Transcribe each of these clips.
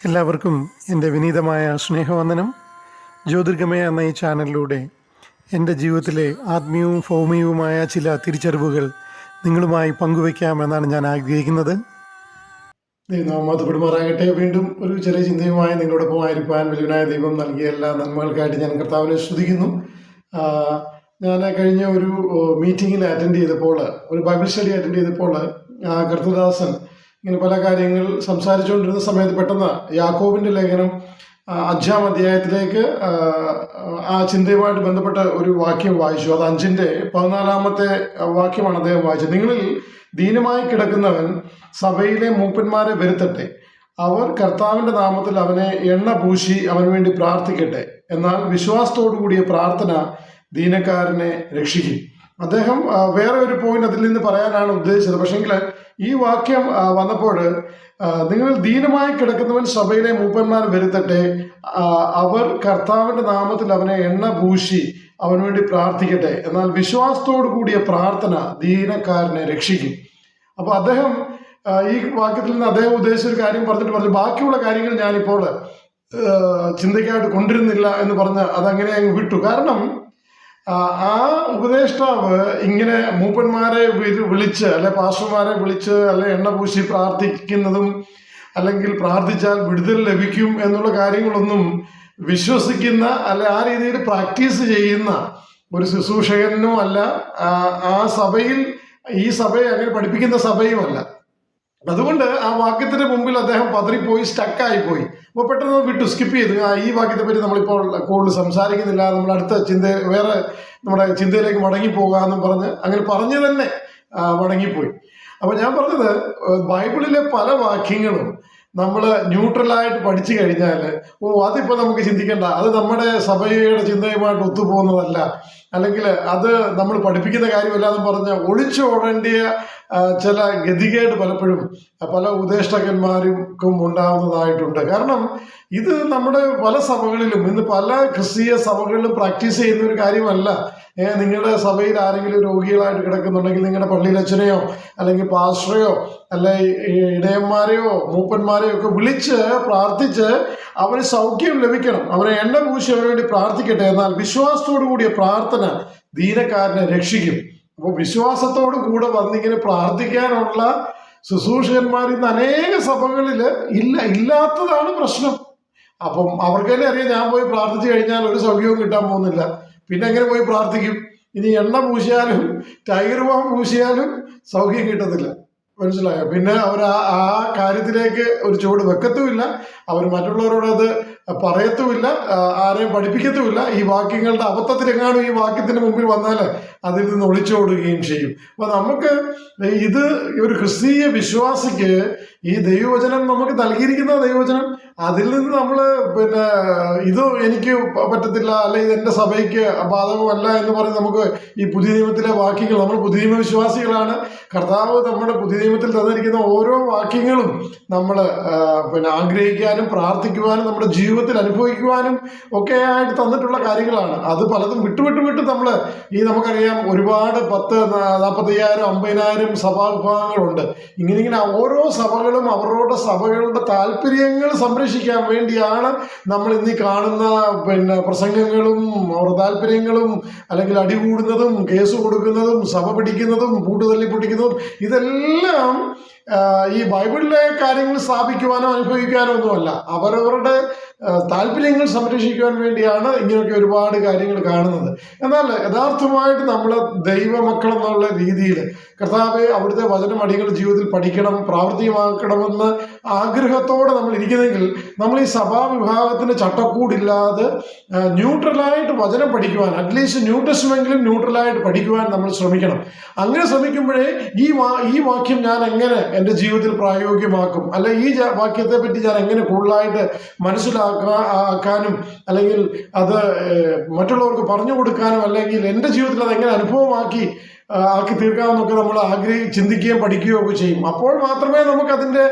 എല്ലാവർക്കും എൻ്റെ വിനീതമായ സ്നേഹവന്ദനം. ജ്യോതിർഗമയ എന്ന ഈ ചാനലിലൂടെ എൻ്റെ ജീവിതത്തിലെ ആത്മീയവും ഭൗമികവുമായ ചില തിരിച്ചറിവുകൾ നിങ്ങളുമായി പങ്കുവയ്ക്കാമെന്നാണ് ഞാൻ ആഗ്രഹിക്കുന്നത്. ദൈവനാമപ്പെടുമാറാകട്ടെ. വീണ്ടും ഒരു ചെറിയ ചിന്തയുമായി നിങ്ങളോടൊപ്പം ആയിരിക്കാൻ വലിയവനായ ദൈവം നൽകിയ എല്ലാ നന്മകൾക്കായിട്ട് ഞാൻ കർത്താവിനെ സ്തുതിക്കുന്നു. ഞാൻ കഴിഞ്ഞ ഒരു മീറ്റിങ്ങിൽ അറ്റൻഡ് ചെയ്തപ്പോൾ, ഒരു ബൈബിൾ സ്റ്റഡി അറ്റൻഡ് ചെയ്തപ്പോൾ കർത്തദാസൻ ഇങ്ങനെ പല കാര്യങ്ങൾ സംസാരിച്ചുകൊണ്ടിരുന്ന സമയത്ത് പെട്ടെന്ന് യാക്കോബിൻ്റെ ലേഖനം 5-ാം അധ്യായത്തിലേക്ക് ആ ചിന്തയുമായിട്ട് ബന്ധപ്പെട്ട ഒരു വാക്യം വായിച്ചു. അത് 5-ന്റെ 14-ാമത്തെ വാക്യമാണ് അദ്ദേഹം വായിച്ചത്. നിങ്ങളിൽ ദീനമായി കിടക്കുന്നവൻ സഭയിലെ മൂപ്പന്മാരെ വരുത്തട്ടെ, അവർ കർത്താവിൻ്റെ നാമത്തിൽ അവനെ എണ്ണ പൂശി അവന് വേണ്ടി പ്രാർത്ഥിക്കട്ടെ, എന്നാൽ വിശ്വാസത്തോടു കൂടിയ പ്രാർത്ഥന ദീനക്കാരനെ രക്ഷിക്കും. അദ്ദേഹം വേറെ ഒരു പോയിന്റ് അതിൽ നിന്ന് പറയാനാണ് ഉദ്ദേശിച്ചത്. പക്ഷെങ്കിൽ ഈ വാക്യം വന്നപ്പോൾ, നിങ്ങൾ ദീനമായി കിടക്കുന്നവൻ സഭയിലെ മൂപ്പന്മാർ വരുത്തട്ടെ, അവർ കർത്താവിൻ്റെ നാമത്തിൽ അവനെ എണ്ണ പൂശി അവന് വേണ്ടി പ്രാർത്ഥിക്കട്ടെ, എന്നാൽ വിശ്വാസത്തോടു കൂടിയ പ്രാർത്ഥന ദീനക്കാരനെ രക്ഷിക്കും. അപ്പോൾ അദ്ദേഹം ഈ വാക്യത്തിൽ നിന്ന് അദ്ദേഹം ഉദ്ദേശിച്ച ഒരു കാര്യം പറഞ്ഞു ബാക്കിയുള്ള കാര്യങ്ങൾ ഞാനിപ്പോൾ ചിന്തയ്ക്കായിട്ട് കൊണ്ടിരുന്നില്ല എന്ന് പറഞ്ഞ് അതങ്ങനെ അങ്ങ് വിട്ടു. കാരണം ആ ഉപദേഷ്ടാവ് ഇങ്ങനെ മൂപ്പന്മാരെ വിളിച്ച്, അല്ലെ പാസ്റ്റർമാരെ വിളിച്ച്, അല്ലെ എണ്ണ പൂശി പ്രാർത്ഥിക്കുന്നതും അല്ലെങ്കിൽ പ്രാർത്ഥിച്ചാൽ വിടുതൽ ലഭിക്കും എന്നുള്ള കാര്യങ്ങളൊന്നും വിശ്വസിക്കുന്ന, അല്ലെ ആ രീതിയിൽ പ്രാക്ടീസ് ചെയ്യുന്ന ഒരു ശുശ്രൂഷകനും അല്ല, ആ സഭയിൽ ഈ സഭയെ അങ്ങനെ പഠിപ്പിക്കുന്ന സഭയുമല്ല. അതുകൊണ്ട് ആ വാക്യത്തിന്റെ മുമ്പിൽ അദ്ദേഹം പതറിപ്പോയി, സ്റ്റക്കായിപ്പോയി. അപ്പോൾ പെട്ടെന്ന് വിട്ടു, സ്കിപ്പ് ചെയ്തു. ഈ വാക്യത്തെ പറ്റി നമ്മളിപ്പോൾ കൂടുതൽ സംസാരിക്കുന്നില്ല, നമ്മൾ അടുത്ത വേറെ നമ്മുടെ ചിന്തയിലേക്ക് മടങ്ങിപ്പോകാമെന്നും പറഞ്ഞ് അങ്ങനെ പറഞ്ഞു തന്നെ മടങ്ങിപ്പോയി. അപ്പൊ ഞാൻ പറഞ്ഞത്, ബൈബിളിലെ പല വാക്യങ്ങളും നമ്മൾ ന്യൂട്രലായിട്ട് പഠിച്ചു കഴിഞ്ഞാൽ അതിപ്പോ നമുക്ക് ചിന്തിക്കേണ്ട, അത് നമ്മുടെ സഭയുടെ ചിന്തയുമായിട്ട് ഒത്തുപോകുന്നതല്ല, അല്ലെങ്കിൽ അത് നമ്മൾ പഠിപ്പിക്കുന്ന കാര്യമല്ലാന്ന് പറഞ്ഞ് ഒളിച്ചോടേണ്ടിയ ചില ഗതികേട് പലപ്പോഴും പല ഉപദേഷ്ടകന്മാർക്കും ഉണ്ടാവുന്നതായിട്ടുണ്ട്. കാരണം ഇത് നമ്മുടെ പല സഭകളിലും, ഇന്ന് പല ക്രിസ്തീയ സഭകളിലും പ്രാക്ടീസ് ചെയ്യുന്ന ഒരു കാര്യമല്ല. നിങ്ങളുടെ സഭയിൽ ആരെങ്കിലും രോഗികളായിട്ട് കിടക്കുന്നുണ്ടെങ്കിൽ നിങ്ങളുടെ പള്ളിയിലച്ഛനെയോ അല്ലെങ്കിൽ പാസ്റ്ററെയോ അല്ലെ ഇടയന്മാരെയോ മൂപ്പന്മാരെയോ ഒക്കെ വിളിച്ച് പ്രാർത്ഥിച്ച് അവന് സൗഖ്യം ലഭിക്കണം, അവനെ എണ്ണ പൂശി അവന് വേണ്ടി പ്രാർത്ഥിക്കട്ടെ, എന്നാൽ വിശ്വാസത്തോടു കൂടിയ പ്രാർത്ഥന ദീനക്കാരനെ രക്ഷിക്കും. അപ്പോൾ വിശ്വാസത്തോടു കൂടെ വന്നിങ്ങനെ പ്രാർത്ഥിക്കാനുള്ള ശുശ്രൂഷകന്മാർ ഇന്ന് അനേക സഭകളിൽ ഇല്ലാത്തതാണ് പ്രശ്നം. അപ്പം അവർക്കെല്ലാം അറിയാം, ഞാൻ പോയി പ്രാർത്ഥിച്ചു കഴിഞ്ഞാൽ ഒരു സൗഖ്യവും കിട്ടാൻ പോകുന്നില്ല, പിന്നെ എങ്ങനെ പോയി പ്രാർത്ഥിക്കും? ഇനി എണ്ണ പൂശിയാലും ടൈഗർ ബാം പൂശിയാലും സൗഖ്യം കിട്ടത്തില്ല. മനസ്സിലായോ? പിന്നെ അവർ ആ കാര്യത്തിലേക്ക് ഒരു ചുവട് വെക്കത്തുമില്ല, അവർ മറ്റുള്ളവരോട് അത് പറയത്തുമില്ല, ആരെയും പഠിപ്പിക്കത്തുമില്ല. ഈ വാക്യങ്ങളുടെ അബദ്ധത്തിലെങ്ങാനും ഈ വാക്യത്തിന് മുമ്പിൽ വന്നാൽ അതിൽ നിന്ന് ഒളിച്ചോടുകയും ചെയ്യും. അപ്പൊ നമുക്ക് ഇത് ഒരു ക്രിസ്തീയ വിശ്വാസിക്ക് ഈ ദൈവവചനം നമുക്ക് നൽകിയിരിക്കുന്ന ദൈവവചനം, അതിൽ നിന്ന് നമ്മൾ ഇത് എനിക്ക് പറ്റത്തില്ല, അല്ലെ ഇത് എൻ്റെ സഭയ്ക്ക് ബാധകമല്ല എന്ന് പറഞ്ഞ് നമുക്ക് ഈ പുതിയ നിയമത്തിലെ വാക്യങ്ങൾ, നമ്മൾ പുതിയ നിയമ വിശ്വാസികളാണ്, കർത്താവ് നമ്മുടെ പുതിയ നിയമത്തിൽ തന്നിരിക്കുന്ന ഓരോ വാക്യങ്ങളും നമ്മൾ ആഗ്രഹിക്കാനും പ്രാർത്ഥിക്കുവാനും നമ്മുടെ ജീവിതത്തിൽ അനുഭവിക്കുവാനും ഒക്കെ ആയിട്ട് തന്നിട്ടുള്ള കാര്യങ്ങളാണ്. അത് പലതും വിട്ടു നമ്മൾ നമുക്കറിയാം, ഒരുപാട് 10, 45, 50,000 സഭാവിഭാഗങ്ങളുണ്ട്. ഇങ്ങനെ ഓരോ സഭകളും അവരുടെ സഭകളുടെ താല്പര്യങ്ങൾ സംരക്ഷിക്കാൻ വേണ്ടിയാണ് നമ്മൾ ഇന്ന് കാണുന്ന പ്രസംഗങ്ങളും അവരുടെ താല്പര്യങ്ങളും, അല്ലെങ്കിൽ അടികൂടുന്നതും കേസ് കൊടുക്കുന്നതും സഭ പിടിക്കുന്നതും പൂട്ടുതല്ലി പൊട്ടിക്കുന്നതും, ഇതെല്ലാം ഈ ബൈബിളിലെ കാര്യങ്ങൾ സ്ഥാപിക്കുവാനോ അനുഭവിക്കാനോ ഒന്നുമല്ല, അവരവരുടെ താല്പര്യങ്ങൾ സംരക്ഷിക്കുവാൻ വേണ്ടിയാണ് ഇങ്ങനെയൊക്കെ ഒരുപാട് കാര്യങ്ങൾ കാണുന്നത്. എന്നാൽ യഥാർത്ഥമായിട്ട് നമ്മൾ ദൈവമക്കൾ എന്നുള്ള രീതിയിൽ കർത്താവെ അവിടുത്തെ വചനം അടികളുടെ ജീവിതത്തിൽ പഠിക്കണം, പ്രാവർത്തികമാക്കണമെന്ന് ആഗ്രഹത്തോടെ നമ്മൾ ഇരിക്കുന്നെങ്കിൽ നമ്മൾ ഈ സഭാവിഭാഗത്തിന് ചട്ടക്കൂടില്ലാതെ ന്യൂട്രലായിട്ട് വചനം പഠിക്കുവാൻ, അറ്റ്ലീസ്റ്റ് ന്യൂ ടെസ്റ്റ്മെന്റിലും ന്യൂട്രലായിട്ട് പഠിക്കുവാൻ നമ്മൾ ശ്രമിക്കണം. അങ്ങനെ ശ്രമിക്കുമ്പോഴേ ഈ വാക്യം ഞാൻ എങ്ങനെ എൻ്റെ ജീവിതത്തിൽ പ്രായോഗികമാക്കും, അല്ലെ ഈ വാക്യത്തെ പറ്റി ഞാൻ എങ്ങനെ കൂടുതലായിട്ട് മനസ്സിലാക്കാനും, അല്ലെങ്കിൽ അത് മറ്റുള്ളവർക്ക് പറഞ്ഞു കൊടുക്കാനും, അല്ലെങ്കിൽ എൻ്റെ ജീവിതത്തിൽ അത് എങ്ങനെ അനുഭവമാക്കി ആക്കി തീർക്കാമെന്നൊക്കെ നമ്മൾ ചിന്തിക്കുകയും പഠിക്കുകയും ഒക്കെ ചെയ്യും. അപ്പോൾ മാത്രമേ നമുക്ക് അതിൻ്റെ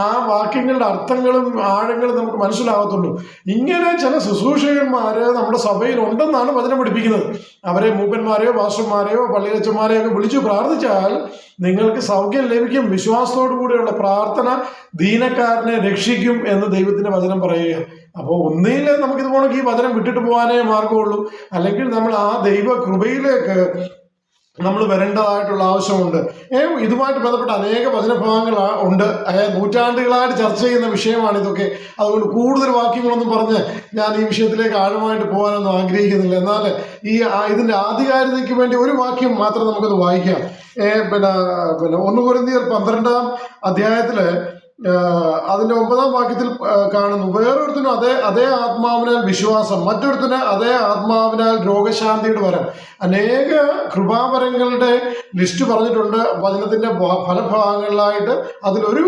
ആ വാക്യങ്ങളുടെ അർത്ഥങ്ങളും ആഴങ്ങളും നമുക്ക് മനസ്സിലാകത്തുള്ളൂ. ഇങ്ങനെ ചില ശുശ്രൂഷകന്മാർ നമ്മുടെ സഭയിൽ ഉണ്ടെന്നാണ് വചനം പഠിപ്പിക്കുന്നത്. അവരെ മൂപ്പന്മാരെയോ പാസ്റ്റർമാരെയോ പള്ളിയച്ചന്മാരെയോ ഒക്കെ വിളിച്ചു പ്രാർത്ഥിച്ചാൽ നിങ്ങൾക്ക് സൗഖ്യം ലഭിക്കും. വിശ്വാസത്തോടു കൂടിയുള്ള പ്രാർത്ഥന ദീനക്കാരനെ രക്ഷിക്കും എന്ന് ദൈവത്തിന്റെ വചനം പറയുക. അപ്പോൾ ഒന്നിൽ നമുക്കിതുപോലെ ഈ വചനം വിട്ടിട്ട് പോകാനേ മാർഗമുള്ളൂ, അല്ലെങ്കിൽ നമ്മൾ ആ ദൈവ കൃപയിലേക്ക് നമ്മൾ വരേണ്ടതായിട്ടുള്ള ആവശ്യമുണ്ട്. ഇതുമായിട്ട് ബന്ധപ്പെട്ട അനേക വചനഭാഗങ്ങൾ ഉണ്ട്. നൂറ്റാണ്ടുകളായിട്ട് ചർച്ച ചെയ്യുന്ന വിഷയമാണ് ഇതൊക്കെ. അതുകൊണ്ട് കൂടുതൽ വാക്യങ്ങളൊന്നും പറഞ്ഞ് ഞാൻ ഈ വിഷയത്തിലേക്ക് ആഴമായിട്ട് പോകാനൊന്നും ആഗ്രഹിക്കുന്നില്ല. എന്നാൽ ഇതിന്റെ ആധികാരികതയ്ക്ക് വേണ്ടി ഒരു വാക്യം മാത്രം നമുക്കത് വായിക്കാം. പിന്നെ 1 കൊരിന്ത്യർ 12-ാം അധ്യായത്തില് അതിന്റെ 9-ാം വാക്യത്തിൽ കാണുന്നു, വേറൊരുത്തിനും അതേ ആത്മാവിനാൽ വിശ്വാസം, മറ്റൊരുത്തിന് അതേ ആത്മാവിനാൽ രോഗശാന്തിയുടെ വരം. അനേക കൃപാവരങ്ങളുടെ ലിസ്റ്റ് പറഞ്ഞിട്ടുണ്ട് വചനത്തിന്റെ ഫലഭാഗങ്ങളിലായിട്ട്. അതിലൊരു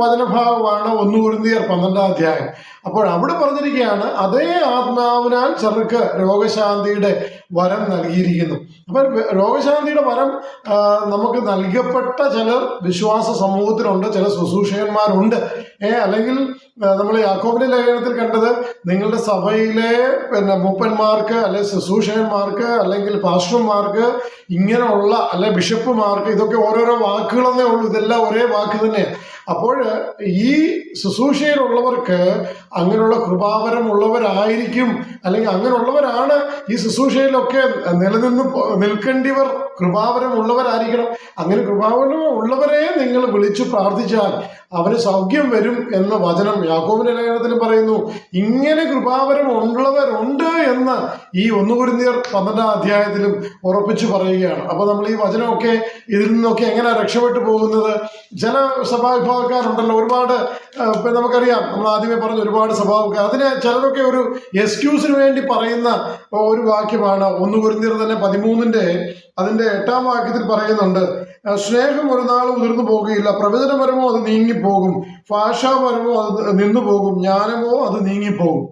വചനഭാഗമാണ് 1 കൊരിന്ത്യർ 12-ാം അധ്യായം. അപ്പോൾ അവിടെ പറഞ്ഞിരിക്കുകയാണ് അതേ ആത്മാവിനാൽ ചിലർക്ക് രോഗശാന്തിയുടെ വരം നൽകിയിരിക്കുന്നു. അപ്പൊ രോഗശാന്തിയുടെ വരം നമുക്ക് നൽകപ്പെട്ട ചിലർ വിശ്വാസ സമൂഹത്തിലുണ്ട്, ചില ശുശ്രൂഷകന്മാരുണ്ട്. അല്ലെങ്കിൽ നമ്മൾ യാക്കോബിന്റെ ലേഖനത്തിൽ കണ്ടത്, നിങ്ങളുടെ സഭയിലെ മൂപ്പന്മാർക്ക് അല്ലെ ശുശ്രൂഷകന്മാർക്ക് അല്ലെങ്കിൽ പാസ്റ്റർമാർക്ക് ഇങ്ങനെയുള്ള അല്ലെ ബിഷപ്പുമാർക്ക്, ഇതൊക്കെ ഓരോരോ വാക്കുകളെന്നേ ഉള്ളൂ, ഇതെല്ലാം ഒരേ വാക്ക് തന്നെയാണ്. അപ്പോൾ ഈ ശുശ്രൂഷയിലുള്ളവർക്ക് അങ്ങനെയുള്ള കൃപാവരം ഉള്ളവരായിരിക്കും, അല്ലെങ്കിൽ അങ്ങനെയുള്ളവരാണ് ഈ ശുശ്രൂഷയിലൊക്കെ നിൽക്കേണ്ടിവർ കൃപാവരം ഉള്ളവരായിരിക്കണം. അങ്ങനെ കൃപാവരം ഉള്ളവരെ നിങ്ങൾ വിളിച്ചു പ്രാർത്ഥിച്ചാൽ അവന് സൗഖ്യം വരും എന്ന വചനം യാക്കോബിന്റെ ലേഖനത്തിൽ പറയുന്നു. ഇങ്ങനെ കൃപാവരം ഉള്ളവരുണ്ട് എന്ന് ഈ 1 കൊരിന്ത്യർ 12-ാം അധ്യായത്തിലും ഉറപ്പിച്ചു പറയുകയാണ്. അപ്പൊ നമ്മൾ ഈ വചനമൊക്കെ ഇതിൽ നിന്നൊക്കെ എങ്ങനെ രക്ഷപ്പെട്ടു പോകുന്നത്? ചില സഭാവിഭാഗക്കാരുണ്ടല്ലോ, ഒരുപാട് നമുക്കറിയാം, നമ്മൾ ആദ്യമേ പറഞ്ഞ ഒരുപാട് സഭാവിഭാഗക്കാർ, അതിന് ചിലരൊക്കെ ഒരു എക്സ്ക്യൂസിന് വേണ്ടി പറയുന്ന ഒരു വാക്യമാണ് 1 കൊരിന്ത്യർ തന്നെ 13-ന്റെ അതിന്റെ 8-ാം വാക്യത്തിൽ പറയുന്നുണ്ട്, സ്നേഹം ഒരു നാളും ഉതിർന്നു പോകുകയില്ല, പ്രവചനപരമോ അത് നീങ്ങിപ്പോകും, ഭാഷാപരമോ അത് നിന്നു പോകും, ജ്ഞാനമോ അത് നീങ്ങിപ്പോകും.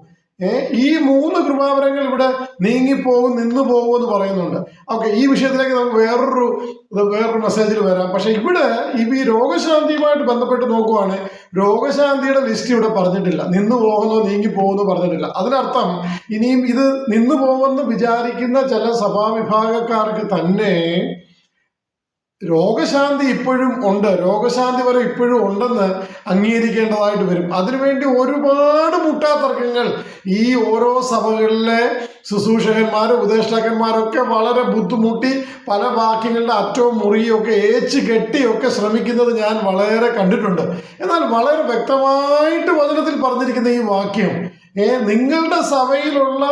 ഈ 3 കൃപാവരങ്ങൾ ഇവിടെ നീങ്ങിപ്പോകും, നിന്നു പോകും എന്ന് പറയുന്നുണ്ട്. ഓക്കെ, ഈ വിഷയത്തിലേക്ക് നമുക്ക് വേറൊരു മെസ്സേജിൽ വരാം. പക്ഷെ ഇവിടെ ഈ രോഗശാന്തിയുമായിട്ട് ബന്ധപ്പെട്ട് നോക്കുവാണ്, രോഗശാന്തിയുടെ ലിസ്റ്റ് ഇവിടെ പറഞ്ഞിട്ടില്ല. നിന്നു പോകുന്നോ നീങ്ങിപ്പോകുന്നോ പറഞ്ഞിട്ടില്ല. അതിനർത്ഥം ഇനിയും ഇത് നിന്നു പോകുമെന്ന് വിചാരിക്കുന്ന ചില സഭാവിഭാഗക്കാർക്ക് തന്നെ രോഗശാന്തി ഇപ്പോഴും ഉണ്ട്, രോഗശാന്തി വരെ ഇപ്പോഴും ഉണ്ടെന്ന് അംഗീകരിക്കേണ്ടതായിട്ട് വരും. അതിനുവേണ്ടി ഒരുപാട് മുട്ടാതർക്കങ്ങൾ ഈ ഓരോ സഭകളിലെ ശുശ്രൂഷകന്മാരും ഉപദേഷ്ടാക്കന്മാരൊക്കെ വളരെ ബുദ്ധിമുട്ടി പല വാക്യങ്ങളുടെ അറ്റവും മുറിയും ഒക്കെ ഏച്ച് കെട്ടിയൊക്കെ ശ്രമിക്കുന്നത് ഞാൻ വളരെ കണ്ടിട്ടുണ്ട്. എന്നാൽ വളരെ വ്യക്തമായിട്ട് വചനത്തിൽ പറഞ്ഞിരിക്കുന്ന ഈ വാക്യം, നിങ്ങളുടെ സഭയിലുള്ള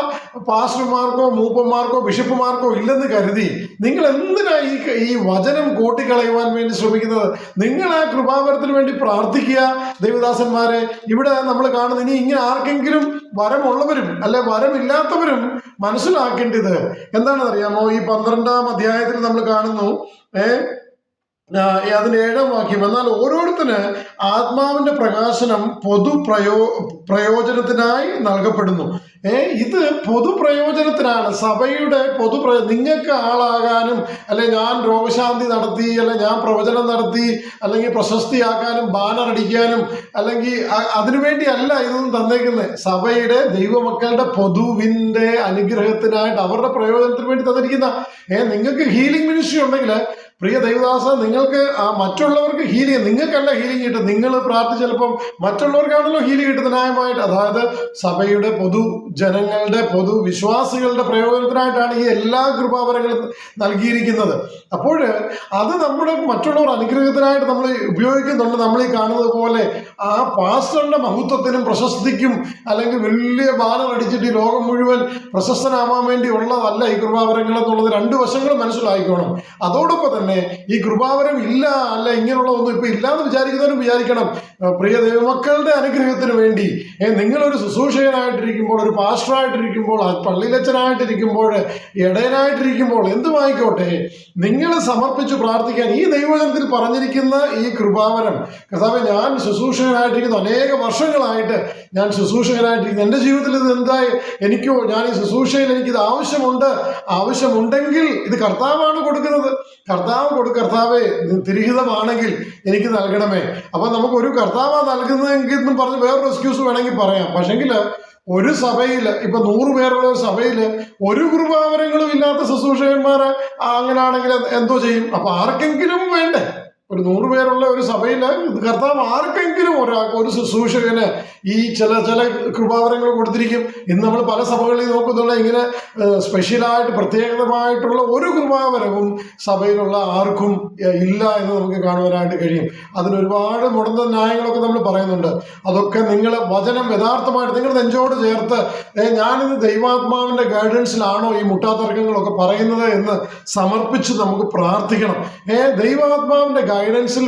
പാസ്റ്റർമാർക്കോ മൂപ്പന്മാർക്കോ ബിഷപ്പുമാർക്കോ ഇല്ലെന്ന് കരുതി നിങ്ങൾ എന്തിനാ ഈ വചനം കൂട്ടിക്കളയുവാൻ വേണ്ടി ശ്രമിക്കുന്നത്? നിങ്ങൾ ആ കൃപാവരത്തിന് വേണ്ടി പ്രാർത്ഥിക്കുക ദൈവദാസന്മാരെ. ഇവിടെ നമ്മൾ കാണുന്നത്, ഇനി ഇങ്ങനെ ആർക്കെങ്കിലും വരമുള്ളവരും അല്ലെ വരമില്ലാത്തവരും മനസ്സിലാക്കേണ്ടത് എന്താണെന്ന് അറിയാമോ? ഈ 12-ാം അധ്യായത്തിൽ നമ്മൾ കാണുന്നു, അതിന്റെ 7-ാം വാക്യം, എന്നാൽ ഓരോരുത്തന് ആത്മാവിന്റെ പ്രകാശനം പ്രയോജനത്തിനായി നൽകപ്പെടുന്നു. ഇത് പൊതുപ്രയോജനത്തിനാണ്, സഭയുടെ നിങ്ങൾക്ക് ആളാകാനും, അല്ലെ ഞാൻ രോഗശാന്തി നടത്തി, അല്ലെ ഞാൻ പ്രവചനം നടത്തി, അല്ലെങ്കിൽ പ്രശസ്തിയാക്കാനും ബാനർ അടിക്കാനും, അല്ലെങ്കിൽ അതിനുവേണ്ടി അല്ല ഇതൊന്നും തന്നേക്കുന്നത്. സഭയുടെ ദൈവമക്കളുടെ പൊതുവിന്റെ അനുഗ്രഹത്തിനായിട്ട് അവരുടെ പ്രയോജനത്തിന് വേണ്ടി തന്നിരിക്കുന്ന. നിങ്ങൾക്ക് ഹീലിംഗ് മിനിസ്ട്രി ഉണ്ടെങ്കിൽ പ്രിയ ദൈവദാസ, നിങ്ങൾക്ക് മറ്റുള്ളവർക്ക് ഹീലിംഗ്, നിങ്ങൾക്കല്ല ഹീലിംഗ് കിട്ടും. നിങ്ങൾ പ്രാർത്ഥിച്ചപ്പം മറ്റുള്ളവർക്കാണല്ലോ ഹീലിംഗ് കിട്ടുന്നത് ന്യായമായിട്ട്. അതായത് സഭയുടെ പൊതുജനങ്ങളുടെ പൊതുവിശ്വാസികളുടെ പ്രയോജനത്തിനായിട്ടാണ് ഈ എല്ലാ കൃപാവരങ്ങളും നൽകിയിരിക്കുന്നത്. അപ്പോൾ അത് നമ്മുടെ മറ്റുള്ളവർ അനുഗ്രഹത്തിനായിട്ട് നമ്മൾ ഉപയോഗിക്കുന്നുണ്ട്. നമ്മൾ ഈ കാണുന്നത് പോലെ ആ പാസ്റ്ററിന്റെ മഹത്വത്തിനും പ്രശസ്തിക്കും, അല്ലെങ്കിൽ വലിയ ബാനർ അടിച്ചിട്ട് ഈ ലോകം മുഴുവൻ പ്രശസ്തനാവാൻ വേണ്ടി ഉള്ളതല്ല ഈ കൃപാവരങ്ങൾ എന്നുള്ളത് 2 വശങ്ങൾ മനസ്സിലാക്കണം. അതോടൊപ്പം തന്നെ ഈ കൃപാവരം ഇല്ല, അല്ല ഇങ്ങനെയുള്ള ഒന്നും ഇപ്പൊ ഇല്ലാന്ന് വിചാരിക്കുന്നവരും വിചാരിക്കണം, പ്രിയ ദൈവമക്കളുടെ അനുഗ്രഹത്തിന് വേണ്ടി നിങ്ങളൊരു ശുശ്രൂഷകനായിട്ടിരിക്കുമ്പോൾ, ഒരു പാസ്റ്ററായിട്ടിരിക്കുമ്പോൾ, പള്ളിയിലച്ചനായിട്ടിരിക്കുമ്പോൾ, ഇടയനായിട്ടിരിക്കുമ്പോൾ, എന്തുമായിക്കോട്ടെ, നിങ്ങൾ സമർപ്പിച്ച് പ്രാർത്ഥിക്കാൻ ഈ ദൈവജനത്തിൽ പറഞ്ഞിരിക്കുന്ന ഈ കൃപാവരം, കർത്താവേ ഞാൻ ശുശ്രൂഷകനായിട്ടിരിക്കുന്നു, അനേക വർഷങ്ങളായിട്ട് ഞാൻ ശുശ്രൂഷകനായിട്ടിരിക്കുന്നു, എൻ്റെ ജീവിതത്തിൽ ഇത് എന്തായി ഞാൻ ഈ ശുശ്രൂഷയിൽ എനിക്കിത് ആവശ്യമുണ്ടെങ്കിൽ ഇത് കർത്താവാണ് കൊടുക്കുന്നത്. കർത്താവേ തിരിഹിതമാണെങ്കിൽ എനിക്ക് നൽകണമേ. അപ്പൊ നമുക്ക് ഒരു കർത്താവാ നൽകുന്നതെങ്കിൽ എന്നും പറഞ്ഞ് വേറൊരു എക്സ്ക്യൂസ് വേണമെങ്കിൽ പറയാം. പക്ഷെങ്കിൽ ഒരു സഭയിൽ ഇപ്പൊ 100 പേരുള്ള ഒരു സഭയിൽ ഒരു കൃപാവരങ്ങളും ഇല്ലാത്ത ശുശ്രൂഷകന്മാർ അങ്ങനെയാണെങ്കിൽ എന്തോ ചെയ്യും? അപ്പൊ ആർക്കെങ്കിലും വേണ്ടേ? ഒരു 100 പേരുള്ള ഒരു സഭയിൽ കർത്താവ് ആർക്കെങ്കിലും ഒരാൾക്ക്, ഒരു ശുശ്രൂഷകന് ഈ ചില കൃപാവരങ്ങൾ കൊടുത്തിരിക്കും. ഇന്ന് നമ്മൾ പല സഭകളിൽ നോക്കുന്നുള്ള ഇങ്ങനെ സ്പെഷ്യലായിട്ട് പ്രത്യേകമായിട്ടുള്ള ഒരു കൃപാവരവും സഭയിലുള്ള ആർക്കും ഇല്ല എന്ന് നമുക്ക് കാണുവാനായിട്ട് കഴിയും. അതിനൊരുപാട് മുടന്ത ന്യായങ്ങളൊക്കെ നമ്മൾ പറയുന്നുണ്ട്. അതൊക്കെ നിങ്ങൾ വചനം യഥാർത്ഥമായിട്ട് നിങ്ങൾ നെഞ്ചോട് ചേർത്ത് ഞാനിത് ദൈവാത്മാവിന്റെ ഗൈഡൻസിലാണോ ഈ മുട്ടാത്തർക്കങ്ങളൊക്കെ പറയുന്നത് എന്ന് സമർപ്പിച്ച് നമുക്ക് പ്രാർത്ഥിക്കണം. ദൈവാത്മാവിന്റെ ഗൈഡൻസിൽ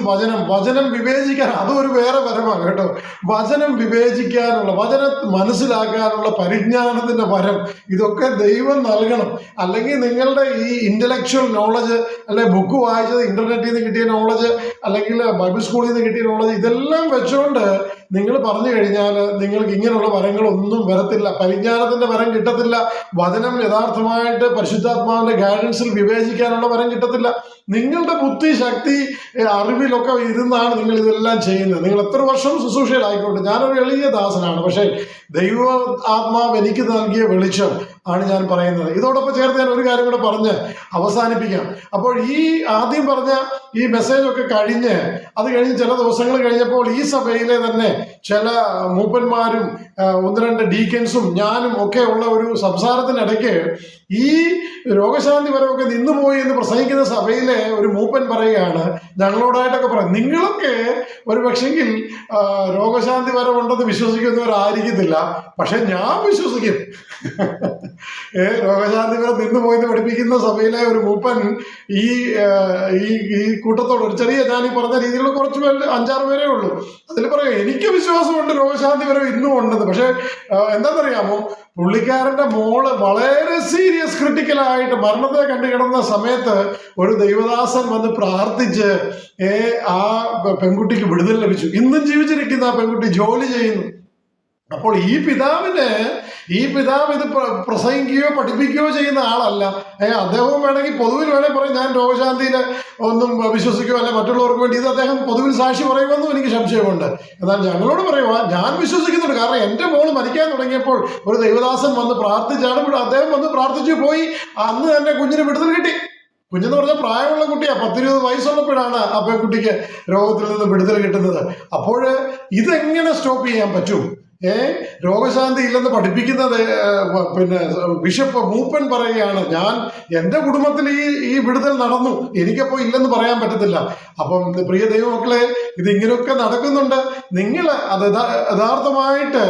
വചനം വിവേചിക്കാൻ, അതൊരു വേറെ വരമാണ് കേട്ടോ. വചനം വിവേചിക്കാനുള്ള, വചനം മനസ്സിലാക്കാനുള്ള പരിജ്ഞാനത്തിന്റെ വരം ഇതൊക്കെ ദൈവം നൽകണം. അല്ലെങ്കിൽ നിങ്ങളുടെ ഈ ഇന്റലക്ച്വൽ നോളജ്, അല്ലെ ബുക്ക് വായിച്ചത്, ഇന്റർനെറ്റിൽ നിന്ന് കിട്ടിയ നോളജ്, അല്ലെങ്കിൽ ബൈബിൾ സ്കൂളിൽ നിന്ന് കിട്ടിയ നോളജ്, ഇതെല്ലാം വെച്ചുകൊണ്ട് നിങ്ങൾ പറഞ്ഞു കഴിഞ്ഞാൽ നിങ്ങൾക്ക് ഇങ്ങനെയുള്ള വരങ്ങളൊന്നും വരത്തില്ല. പരിജ്ഞാനത്തിന്റെ വരം കിട്ടത്തില്ല. വചനം യഥാർത്ഥമായിട്ട് പരിശുദ്ധാത്മാവിന്റെ ഗൈഡൻസിൽ വിവേചിക്കാനുള്ള വരം കിട്ടത്തില്ല. നിങ്ങളുടെ ബുദ്ധി, ശക്തി, അറിവിലൊക്കെ ഇരുന്നാണ് നിങ്ങൾ ഇതെല്ലാം ചെയ്യുന്നത്. നിങ്ങൾ എത്ര വർഷം ശുശ്രൂഷയിലായിക്കോട്ടെ. ഞാനൊരു എളിയ ദാസനാണ്, പക്ഷേ ദൈവ ആത്മാവ് എനിക്ക് നൽകിയ വെളിച്ചം ആണ് ഞാൻ പറയുന്നത്. ഇതോടൊപ്പം ചേർത്ത് ഞാൻ ഒരു കാര്യം കൂടെ പറഞ്ഞ് അവസാനിപ്പിക്കാം. അപ്പോൾ ഈ ആദ്യം പറഞ്ഞ ഈ മെസ്സേജ് ഒക്കെ കഴിഞ്ഞ് ചില ദിവസങ്ങൾ കഴിഞ്ഞപ്പോൾ ഈ സഭയിലെ തന്നെ ചില മൂപ്പന്മാരും 1-2 ഡീക്കൻസും ഞാനും ഒക്കെ ഉള്ള ഒരു സംസാരത്തിനിടയ്ക്ക് ഈ രോഗശാന്തി വരവൊക്കെ നിന്നുപോയി എന്ന് പ്രസംഗിക്കുന്ന സഭയിലെ ഒരു മൂപ്പൻ പറയുകയാണ്, ഞങ്ങളോടായിട്ടൊക്കെ പറയും, നിങ്ങളൊക്കെ ഒരു പക്ഷെങ്കിൽ രോഗശാന്തി വരവുണ്ടെന്ന് വിശ്വസിക്കുന്നവരായിരിക്കത്തില്ല, പക്ഷെ ഞാൻ വിശ്വസിക്കും. രോഗശാന്തി വരെ നിന്നുപോയെന്ന് പഠിപ്പിക്കുന്ന സഭയിലെ ഒരു മൂപ്പൻ ഈ കൂട്ടത്തോട് ഒരു ചെറിയ, ഞാൻ ഈ പറഞ്ഞ രീതിയിലുള്ള കുറച്ച് പേര് 5-6 പേരേ ഉള്ളൂ. അതിൽ പറയാം, എനിക്ക് വിശ്വാസമുണ്ട് രോഗശാന്തി വരെ ഇന്നും ഉണ്ടെന്ന്. പക്ഷെ എന്താണെന്നറിയാമോ, പുള്ളിക്കാരന്റെ മോള് വളരെ സീരിയസ് ക്രിട്ടിക്കലായിട്ട് മരണത്തെ കണ്ടു കിടന്ന സമയത്ത് ഒരു ദൈവദാസൻ വന്ന് പ്രാർത്ഥിച്ച് ആ പെൺകുട്ടിക്ക് വിടുതൽ ലഭിച്ചു. ഇന്നും ജീവിച്ചിരിക്കുന്ന ആ പെൺകുട്ടി ജോലി ചെയ്യുന്നു. അപ്പോൾ ഈ പിതാവ് ഇത് പ്രസംഗിക്കുകയോ പഠിപ്പിക്കുകയോ ചെയ്യുന്ന ആളല്ല. അദ്ദേഹവും വേണമെങ്കിൽ പൊതുവിൽ വേണമെങ്കിൽ പറയും, ഞാൻ രോഗശാന്തിയിൽ ഒന്നും വിശ്വസിക്കുകയോ അല്ല മറ്റുള്ളവർക്ക് വേണ്ടി ഇത് അദ്ദേഹം പൊതുവിൽ സാക്ഷി പറയുമെന്നും എനിക്ക് സംശയമുണ്ട്. എന്നാൽ ഞങ്ങളോട് പറയുക, ഞാൻ വിശ്വസിക്കുന്നുണ്ട്. കാരണം എൻ്റെ മോള് മരിക്കാൻ തുടങ്ങിയപ്പോൾ ഒരു ദൈവദാസൻ വന്ന് പ്രാർത്ഥിച്ചാണ്, അദ്ദേഹം വന്ന് പ്രാർത്ഥിച്ചു പോയി. അന്ന് തന്നെ കുഞ്ഞിന് വിടുതൽ കിട്ടി. കുഞ്ഞെന്ന് പറഞ്ഞാൽ പ്രായമുള്ള കുട്ടിയാണ്, 10-20 വയസ്സുള്ളപ്പോഴാണ് ആ പെൺകുട്ടിക്ക് രോഗത്തിൽ നിന്ന് വിടുതൽ കിട്ടുന്നത്. അപ്പോൾ ഇതെങ്ങനെ സ്റ്റോപ്പ് ചെയ്യാൻ പറ്റും? രോഗശാന്തി ഇല്ലെന്ന് പഠിപ്പിക്കുന്നത് ബിഷപ്പ് മൂപ്പൻ പറയുകയാണ്, എൻ്റെ കുടുംബത്തിൽ ഈ വിടുതൽ നടന്നു, എനിക്കപ്പോൾ ഇല്ലെന്ന് പറയാൻ പറ്റത്തില്ല. അപ്പം പ്രിയ ദൈവമക്കളെ, ഇതിങ്ങനെയൊക്കെ നടക്കുന്നുണ്ട്. നിങ്ങൾ അത് യഥാർത്ഥമായിട്ട്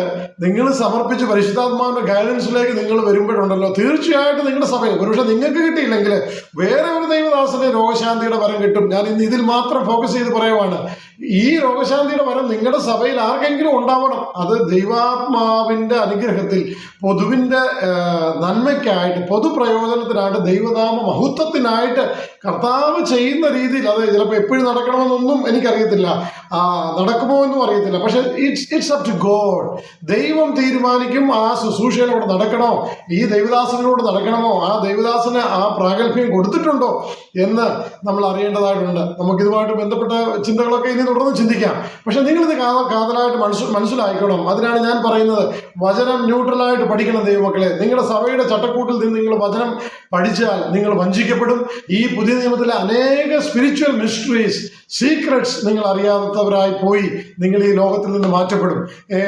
നിങ്ങൾ സമർപ്പിച്ച് പരിശുദ്ധാത്മാവിന്റെ ഗൈഡൻസിലേക്ക് നിങ്ങൾ വരുമ്പോഴുണ്ടല്ലോ, തീർച്ചയായിട്ടും നിങ്ങളുടെ സഭയിൽ ഒരുപക്ഷെ നിങ്ങൾക്ക് കിട്ടിയില്ലെങ്കിൽ വേറെ ഒരു ദൈവദാസന് രോഗശാന്തിയുടെ വരം കിട്ടും. ഞാൻ ഇന്ന് ഇതിൽ മാത്രം ഫോക്കസ് ചെയ്ത് പറയുവാണ്. ഈ രോഗശാന്തിയുടെ വരം നിങ്ങളുടെ സഭയിൽ ആർക്കെങ്കിലും ഉണ്ടാവണം. അത് ദൈവാത്മാവിന്റെ അനുഗ്രഹത്തിൽ പൊതുവിന്റെ നന്മയ്ക്കായിട്ട്, പൊതുപ്രയോജനത്തിനായിട്ട്, ദൈവനാമ മഹത്വത്തിനായിട്ട് കർത്താവ് ചെയ്യുന്ന രീതിയിൽ, അത് ചിലപ്പോൾ എപ്പോഴും നടക്കണമെന്നൊന്നും എനിക്കറിയത്തില്ല, നടക്കുമോ എന്നും അറിയത്തില്ല. പക്ഷെ ഇറ്റ്സ് അപ് ടു ഗോഡ്. ദൈവം തീരുമാനിക്കും ആ ശുശ്രൂഷയിലൂടെ നടക്കണോ, ഈ ദൈവദാസനോട് നടക്കണമോ, ആ ദൈവദാസന് ആ പ്രാഗൽഭ്യം കൊടുത്തിട്ടുണ്ടോ എന്ന് നമ്മൾ അറിയേണ്ടതായിട്ടുണ്ട്. നമുക്കിതുമായിട്ട് ബന്ധപ്പെട്ട ചിന്തകളൊക്കെ ഇനി തുടർന്ന് ചിന്തിക്കാം. പക്ഷെ നിങ്ങളിത് കാതലായിട്ട് മനസ്സിലാക്കണം. അതിനാണ് ഞാൻ പറയുന്നത്, വചനം ന്യൂട്രലായിട്ട് പഠിക്കണം. ദൈവമക്കളെ, നിങ്ങളുടെ സഭയുടെ ചട്ടക്കൂട്ടിൽ നിന്ന് നിങ്ങൾ വചനം പഠിച്ചാൽ നിങ്ങൾ വഞ്ചിക്കപ്പെടും. ഈ പുതിയ നിയമത്തിലെ അനേക സ്പിരിച്വൽ മിസ്റ്ററീസ്, സീക്രട്സ് നിങ്ങൾ അറിയാത്തവരായി പോയി നിങ്ങൾ ഈ ലോകത്തിൽ നിന്ന് മാറ്റപ്പെടും.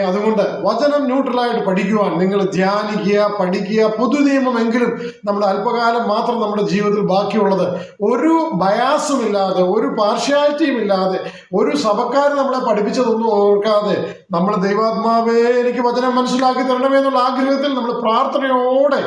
അതുകൊണ്ട് വചനം ന്യൂട്രലായിട്ട് പഠിക്കുവാൻ നിങ്ങൾ ധ്യാനിക്കുക, പഠിക്കുക. പുതു നിയമമെങ്കിലും നമ്മുടെ അല്പകാലം മാത്രം നമ്മുടെ ജീവിതത്തിൽ ബാക്കിയുള്ളത്, ഒരു ബയാസും ഇല്ലാതെ, ഒരു പാർഷ്യാലിറ്റിയും ഇല്ലാതെ, ഒരു സഭക്കാർ നമ്മളെ പഠിപ്പിച്ചതൊന്നും ഓർക്കാതെ നമ്മൾ ദൈവാത്മാവേ എനിക്ക് വചനം മനസ്സിലാക്കി തരണമേ എന്നുള്ള ആഗ്രഹത്തിൽ നമ്മൾ പ്രാർത്ഥനയോടെ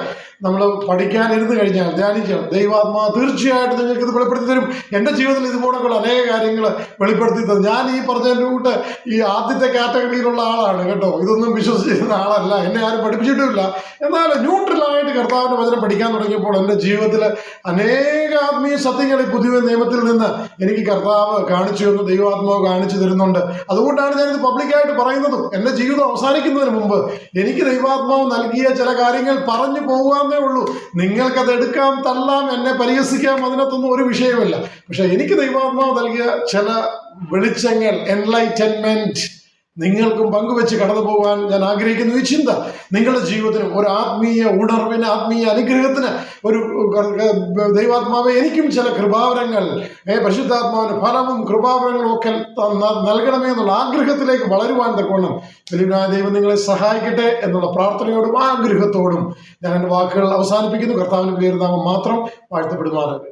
നമ്മൾ പഠിക്കാനിരുന്ന് കഴിഞ്ഞാൽ, ധ്യാനിക്കണം, ദൈവാത്മാവ് തീർച്ചയായിട്ടും നിങ്ങൾക്ക് ഇത് വെളിപ്പെടുത്തി തരും. എൻ്റെ ജീവിതത്തിൽ ഇതുപോലെയുള്ള അനേക കാര്യങ്ങൾ കാര്യങ്ങൾ വെളിപ്പെടുത്തി തന്നു. ഞാൻ ഈ പറഞ്ഞതിൻ്റെ കൂട്ട് ഈ ആദ്യത്തെ കാറ്റഗറിയിലുള്ള ആളാണ് കേട്ടോ. ഇതൊന്നും വിശ്വസിച്ചിരുന്ന ആളല്ല, എന്നെ ആരും പഠിപ്പിച്ചിട്ടുമില്ല. എന്നാൽ ന്യൂട്രലായിട്ട് കർത്താവിൻ്റെ വചനം പഠിക്കാൻ തുടങ്ങിയപ്പോൾ എൻ്റെ ജീവിതത്തിൽ അനേക ആത്മീയ സത്യങ്ങൾ ഈ പുതിയ നിയമത്തിൽ നിന്ന് എനിക്ക് കർത്താവ് കാണിച്ചു തന്നു, ദൈവാത്മാവ് കാണിച്ചു തരുന്നുണ്ട്. അതുകൊണ്ടാണ് ഞാനിത് പബ്ലിക്കായിട്ട് പറയുന്നതും. എൻ്റെ ജീവിതം അവസാനിക്കുന്നതിന് മുമ്പ് എനിക്ക് ദൈവാത്മാവ് നൽകിയ ചില കാര്യങ്ങൾ പറഞ്ഞു പോകാന്നേ ഉള്ളൂ. നിങ്ങൾക്കത് എടുക്കാം, തള്ളാം, എന്നെ പരിഹസിക്കാം, അതിനകത്തൊന്നും ഒരു വിഷയമില്ല. പക്ഷെ എനിക്ക് ദൈവാത്മാവ് നൽകിയ ചില വെളിച്ചങ്ങൾ, എൻലൈറ്റൻമെന്റ് നിങ്ങൾക്കും പങ്കുവെച്ച് കടന്നു പോകാൻ ഞാൻ ആഗ്രഹിക്കുന്നു. ഈ ചിന്ത നിങ്ങളുടെ ജീവിതത്തിനും ഒരു ആത്മീയ ഉണർവിന്, ആത്മീയ അനുഗ്രഹത്തിന്, ഒരു ദൈവാത്മാവെ എനിക്കും ചില കൃപാവരങ്ങൾ, പരിശുദ്ധാത്മാവിന്റെ ഫലവും കൃപാവരങ്ങളും ഒക്കെ നൽകണമേ എന്നുള്ള ആഗ്രഹത്തിലേക്ക് വളരുവാൻ തക്കവണ്ണം വലിയവനായ ദൈവം നിങ്ങളെ സഹായിക്കട്ടെ എന്നുള്ള പ്രാർത്ഥനയോടും ആഗ്രഹത്തോടും ഞാൻ എൻ്റെ വാക്കുകൾ അവസാനിപ്പിക്കുന്നു. കർത്താവിന്റെ പേര് നാമം മാത്രം വാഴ്ത്തപ്പെടുമാറാകട്ടെ.